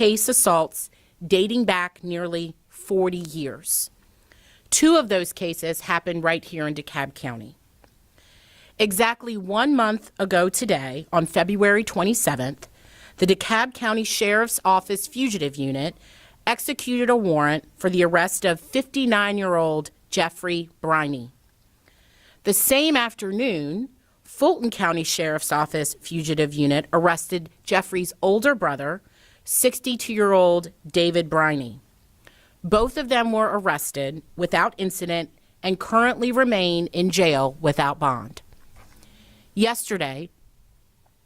case assaults dating back nearly 40 years. 2 of those cases happened right here in DeKalb County. Exactly 1 month ago today, on February 27th, the DeKalb County Sheriff's Office Fugitive Unit executed a warrant for the arrest of 59-year-old Jeffrey Briney. The same afternoon, Fulton County Sheriff's Office Fugitive Unit arrested Jeffrey's older brother, 62-year-old David Briney. Both of them were arrested without incident and currently remain in jail without bond. Yesterday,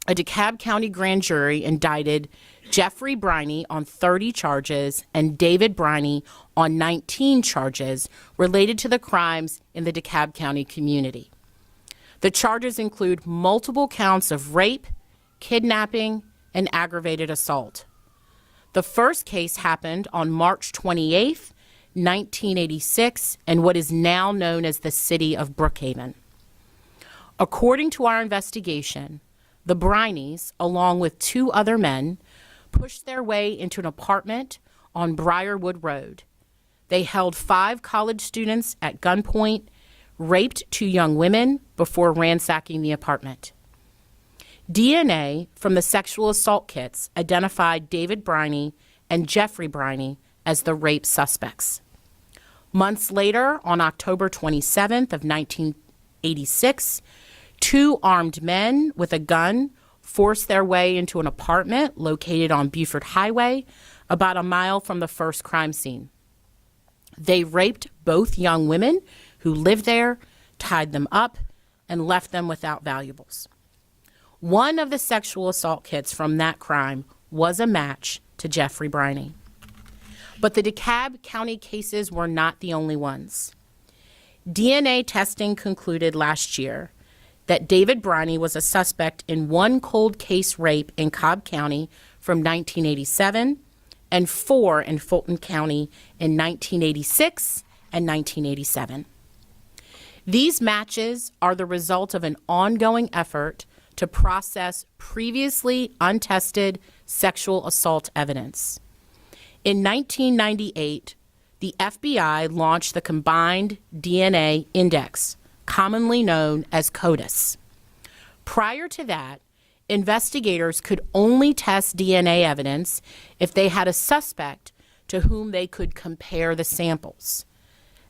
a DeKalb County grand jury indicted Jeffrey Briney on 30 charges and David Briney on 19 charges related to the crimes in the DeKalb County community. The charges include multiple counts of rape, kidnapping, and aggravated assault. The first case happened on March 28, 1986, in what is now known as the city of Brookhaven. According to our investigation, the Brineys, along with 2 other men, pushed their way into an apartment on Briarwood Road. They held 5 college students at gunpoint, raped 2 young women before ransacking the apartment. DNA from the sexual assault kits identified David Briney and Jeffrey Briney as the rape suspects. Months later, on October 27th of 1986, 2 armed men with a gun forced their way into an apartment located on Buford Highway, about a mile from the first crime scene. They raped both young women who lived there, tied them up, and left them without valuables. One of the sexual assault kits from that crime was a match to Jeffrey Briney. But the DeKalb County cases were not the only ones. DNA testing concluded last year that David Briney was a suspect in 1 cold case rape in Cobb County from 1987 and 4 in Fulton County in 1986 and 1987. These matches are the result of an ongoing effort to process previously untested sexual assault evidence. In 1998, the FBI launched the Combined DNA Index, commonly known as CODIS. Prior to that, investigators could only test DNA evidence if they had a suspect to whom they could compare the samples.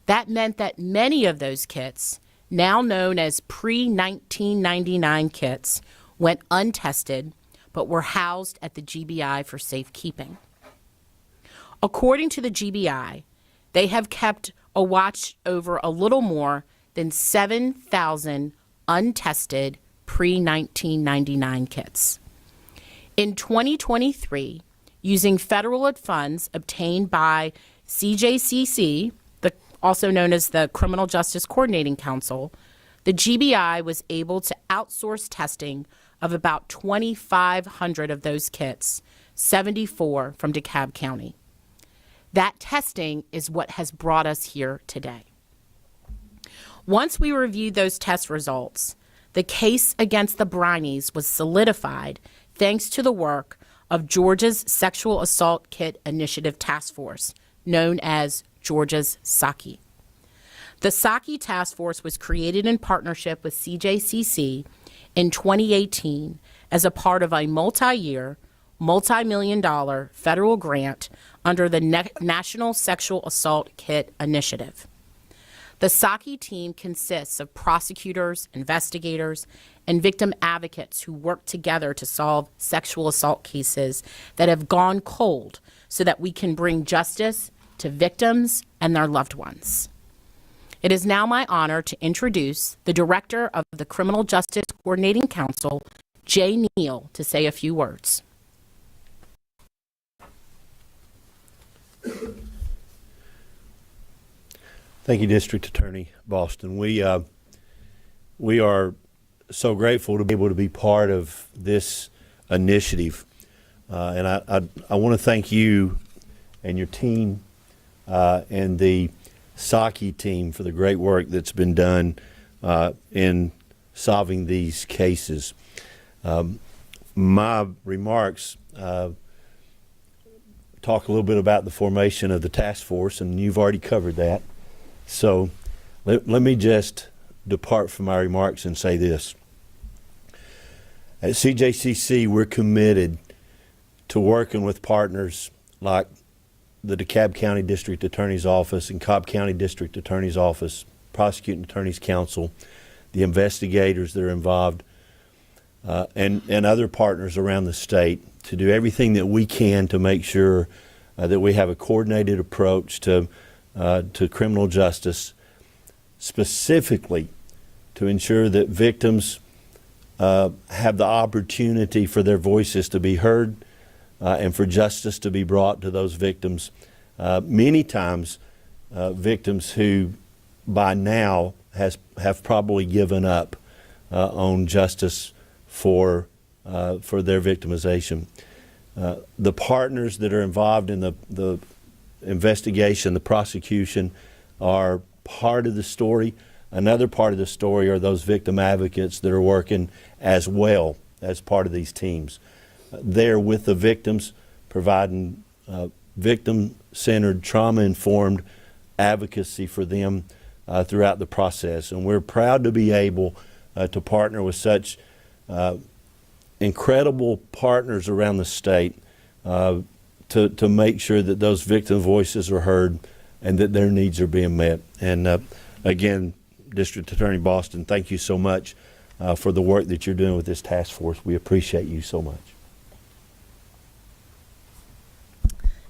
That meant that many of those kits, now known as pre-1999 kits, went untested but were housed at the GBI for safekeeping. According to the GBI, they have kept a watch over a little more than 7,000 untested pre-1999 kits. In 2023, using federal funds obtained by CJCC, also known as the Criminal Justice Coordinating Council, the GBI was able to outsource testing of about 2,500 of those kits, 74 from DeKalb County. That testing is what has brought us here today. Once we reviewed those test results, the case against the Brineys was solidified thanks to the work of Georgia's Sexual Assault Kit Initiative Task Force, known as Georgia's SAKI. The SAKI Task Force was created in partnership with CJCC in 2018 as a part of a multi-year, multi-million-dollar federal grant under the National Sexual Assault Kit Initiative. The SAKI team consists of prosecutors, investigators, and victim advocates who work together to solve sexual assault cases that have gone cold so that we can bring justice to victims and their loved ones. It is now my honor to introduce the Director of the Criminal Justice Coordinating Council, Jay Neal, to say a few words. Thank you, District Attorney Boston. We are so grateful to be able to be part of this initiative, and I want to thank you and your team and the SAKI team for the great work that's been done in solving these cases. My remarks talk a little bit about the formation of the task force, and you've already covered that. So let me just depart from my remarks and say this. At CJCC, we're committed to working with partners like the DeKalb County District Attorney's Office and Cobb County District Attorney's Office, Prosecuting Attorney's Council, the investigators that are involved, and other partners around the state to do everything that we can to make sure that we have a coordinated approach to criminal justice, specifically to ensure that victims have the opportunity for their voices to be heard and for justice to be brought to those victims. Many times, victims who by now have probably given up on justice for their victimization. The partners that are involved in the investigation, the prosecution, are part of the story. Another part of the story are those victim advocates that are working as well as part of these teams. They're with the victims, providing victim-centered, trauma-informed advocacy for them throughout the process. And we're proud to be able to partner with such incredible partners around the state to make sure that those victim voices are heard and that their needs are being met. And again, District Attorney Boston, thank you so much for the work that you're doing with this task force. We appreciate you so much.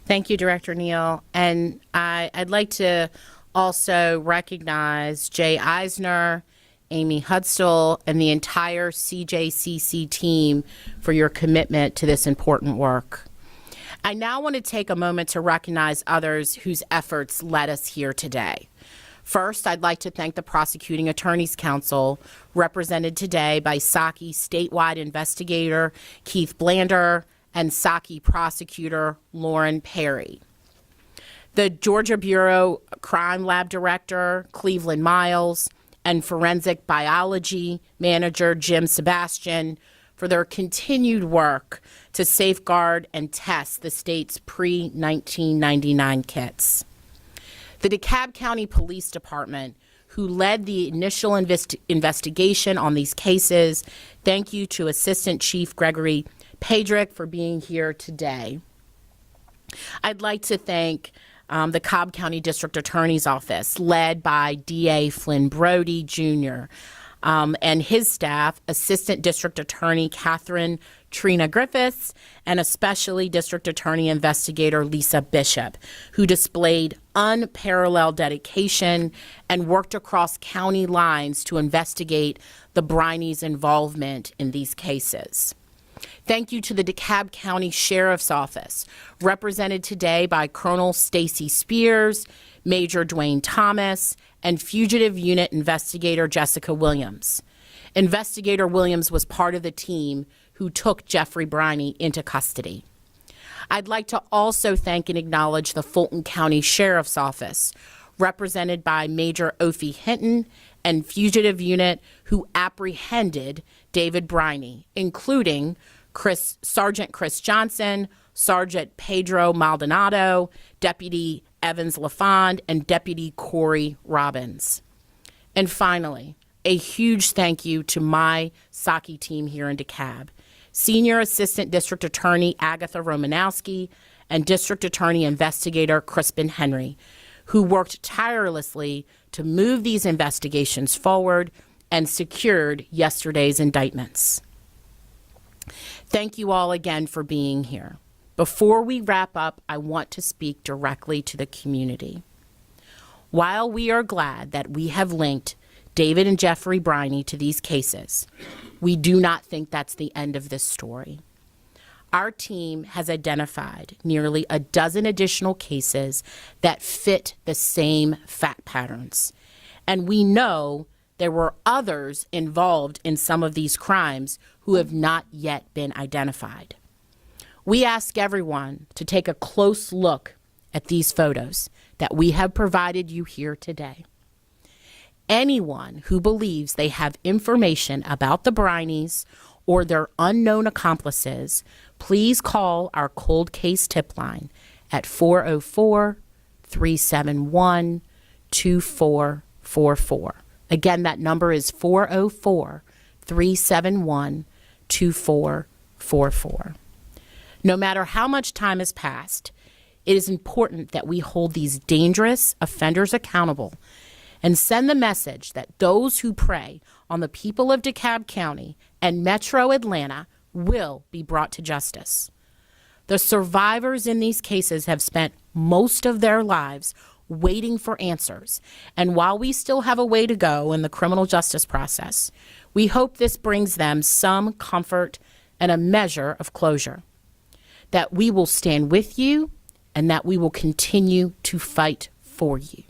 Thank you, Director Neal. And I'd like to also recognize Jay Eisner, Amy Hudstall, and the entire CJCC team for your commitment to this important work. I now want to take a moment to recognize others whose efforts led us here today. First, I'd like to thank the Prosecuting Attorney's Council, represented today by Saki statewide investigator Keith Blander and Saki prosecutor Lauren Perry. The Georgia Bureau Crime Lab Director Cleveland Miles and Forensic Biology Manager Jim Sebastian for their continued work to safeguard and test the state's pre-1999 kits. The DeKalb County Police Department, who led the initial investigation on these cases. Thank you to Assistant Chief Gregory Pedrick for being here today. I'd like to thank the Cobb County District Attorney's Office, led by DA Flynn Brody Jr., and his staff, Assistant District Attorney Catherine Trina Griffiths, and especially District Attorney Investigator Lisa Bishop, who displayed unparalleled dedication and worked across county lines to investigate the Briney's involvement in these cases. Thank you to the DeKalb County Sheriff's Office, represented today by Colonel Stacy Spears, Major Dwayne Thomas, and Fugitive Unit Investigator Jessica Williams. Investigator Williams was part of the team who took Jeffrey Briney into custody. I'd like to also thank and acknowledge the Fulton County Sheriff's Office, represented by Major Ophi Hinton and Fugitive Unit who apprehended David Briney, including Sergeant Chris Johnson, Sergeant Pedro Maldonado, Deputy Evans LaFond, and Deputy Corey Robbins. And finally, a huge thank you to my Saki team here in DeKalb, Senior Assistant District Attorney Agatha Romanowski and District Attorney Investigator Crispin Henry, who worked tirelessly to move these investigations forward and secured yesterday's indictments. Thank you all again for being here. Before we wrap up, I want to speak directly to the community. While we are glad that we have linked David and Jeffrey Briney to these cases, we do not think that's the end of this story. Our team has identified nearly a dozen additional cases that fit the same fact patterns, and we know there were others involved in some of these crimes who have not yet been identified. We ask everyone to take a close look at these photos that we have provided you here today. Anyone who believes they have information about the Brineys or their unknown accomplices, please call our cold case tip line at 404-371-2444. Again, that number is 404-371-2444. No matter how much time has passed, it is important that we hold these dangerous offenders accountable and send the message that those who prey on the people of DeKalb County and Metro Atlanta will be brought to justice. The survivors in these cases have spent most of their lives waiting for answers, and while we still have a way to go in the criminal justice process, we hope this brings them some comfort and a measure of closure. That we will stand with you and that we will continue to fight for you.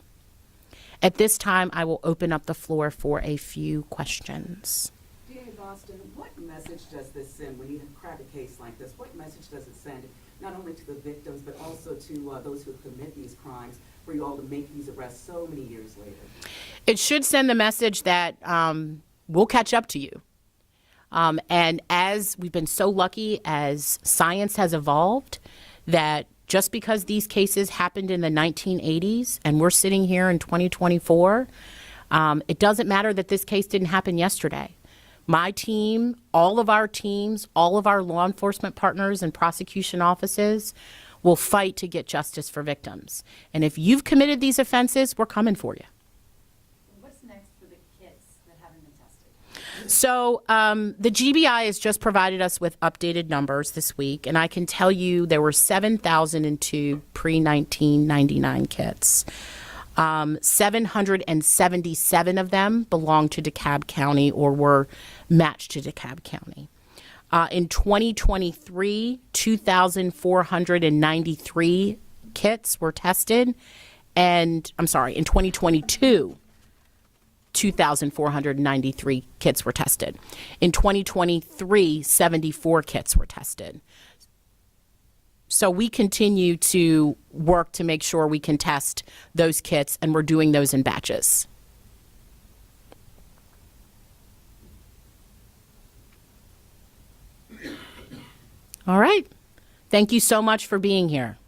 At this time, I will open up the floor for a few questions. DA Boston, what message does this send when you crack a case like this? What message does it send not only to the victims but also to those who commit these crimes for you all to make these arrests so many years later? It should send the message that we'll catch up to you. And as we've been so lucky as science has evolved, that just because these cases happened in the 1980s and we're sitting here in 2024, it doesn't matter that this case didn't happen yesterday. My team, all of our teams, all of our law enforcement partners and prosecution offices will fight to get justice for victims. And if you've committed these offenses, we're coming for you. What's next for the kits that haven't been tested? So the GBI has just provided us with updated numbers this week, and I can tell you there were 7,002 pre-1999 kits. 777 of them belonged to DeKalb County or were matched to DeKalb County. In 2023, 2,493 kits were tested, and in 2022, 2,493 kits were tested. In 2023, 74 kits were tested. So we continue to work to make sure we can test those kits, and we're doing those in batches. All right. Thank you so much for being here.